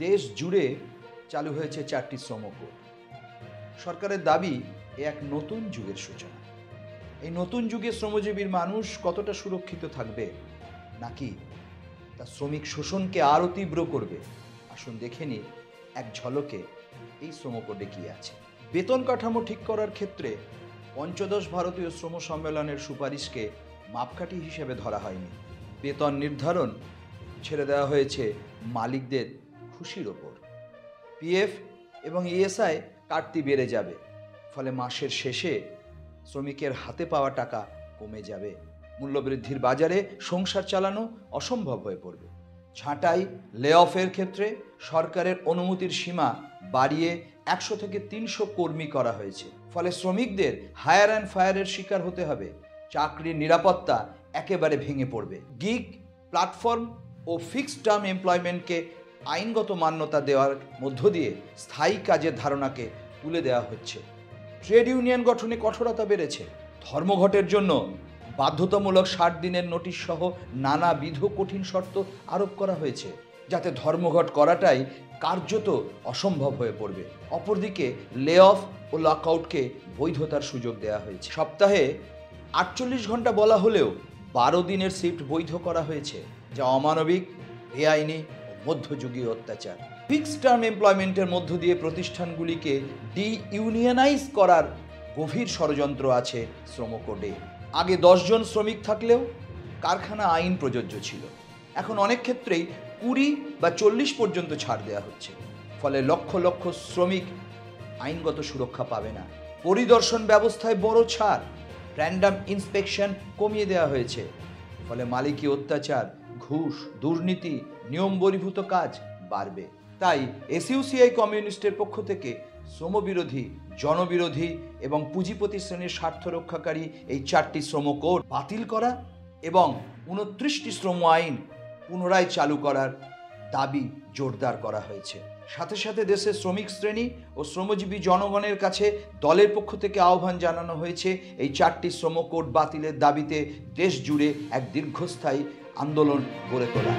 দেশ জুড়ে চালু হয়েছে 4টি শ্রম কোড। সরকারের দাবি এক নতুন যুগের সূচনা। এই নতুন যুগে শ্রমজীবীর মানুষ কতটা সুরক্ষিত থাকবে, নাকি তা শ্রমিক শোষণকে আরও তীব্র করবে? আসুন দেখে নিই এক ঝলকে এই শ্রম কোডে কি আছে। বেতন কাঠামো ঠিক করার ক্ষেত্রে পঞ্চদশ ভারতীয় শ্রম সম্মেলনের সুপারিশকে মাপকাঠি হিসেবে ধরা হয়নি। বেতন নির্ধারণ ছেড়ে দেওয়া হয়েছে মালিকদের খুশির ওপর। পিএফ এবং ইএসআই কাটতি বেড়ে যাবে, ফলে মাসের শেষে শ্রমিকের হাতে পাওয়া টাকা কমে যাবে। মূল্যবৃদ্ধির বাজারে সংসার চালানো অসম্ভব হয়ে পড়বে। ছাঁটাই, লে অফের ক্ষেত্রে সরকারের অনুমতির সীমা বাড়িয়ে 100 থেকে 300 কর্মী করা হয়েছে, ফলে শ্রমিকদের হায়ার অ্যান্ড ফায়ারের শিকার হতে হবে। চাকরির নিরাপত্তা একেবারে ভেঙে পড়বে। গিগ, প্ল্যাটফর্ম ও ফিক্সড টার্ম এমপ্লয়মেন্টকে আইনগত মান্যতা দেওয়ার মধ্য দিয়ে স্থায়ী কাজের ধারণাকে তুলে দেওয়া হচ্ছে। ট্রেড ইউনিয়ন গঠনে কঠোরতা বেড়েছে। ধর্মঘটের জন্য বাধ্যতামূলক 60 দিনের নোটিশ সহ নানাবিধ কঠিন শর্ত আরোপ করা হয়েছে, যাতে ধর্মঘট করাটাই কার্যত অসম্ভব হয়ে পড়বে। অপরদিকে লে অফ ও লকআউটকে বৈধতার সুযোগ দেওয়া হয়েছে। সপ্তাহে 48 ঘন্টা বলা হলেও 12 দিনের শিফট বৈধ করা হয়েছে, যা অমানবিক, বেআইনি ও মধ্যযুগীয় অত্যাচার। ফিক্সড টার্ম এমপ্লয়মেন্টের মধ্য দিয়ে প্রতিষ্ঠানগুলিকে ইউনিয়নাইজ করার গভীর ষড়যন্ত্র আছে শ্রম কোডে। আগে 10 জন শ্রমিক থাকলেও কারখানা আইন প্রযোজ্য ছিল, এখন অনেক ক্ষেত্রেই 20 বা 40 পর্যন্ত ছাড় দেওয়া হচ্ছে, ফলে লক্ষ লক্ষ শ্রমিক আইনগত সুরক্ষা পাবে না। পরিদর্শন ব্যবস্থায় বড় ছাড়, র্যান্ডাম ইন্সপেকশন কমিয়ে দেওয়া হয়েছে, ফলে মালিকি অত্যাচার, ঘুষ, দুর্নীতি, নিয়ম বহির্ভূত কাজ বাড়বে। তাই এসইউসিআই কমিউনিস্টের পক্ষ থেকে শ্রমবিরোধী, জনবিরোধী এবং পুঁজিপতি শ্রেণীর স্বার্থ রক্ষাকারী এই 4টি শ্রম কোড বাতিল করা এবং 29টি শ্রম আইন পুনরায় চালু করার দাবি জোরদার করা হয়েছে। সাথে সাথে দেশের শ্রমিক শ্রেণী ও শ্রমজীবী জনগণের কাছে দলের পক্ষ থেকে আহ্বান জানানো হয়েছে এই 4টি শ্রম কোড বাতিলের দাবিতে দেশ জুড়ে এক দীর্ঘস্থায়ী আন্দোলন গড়ে তোলা।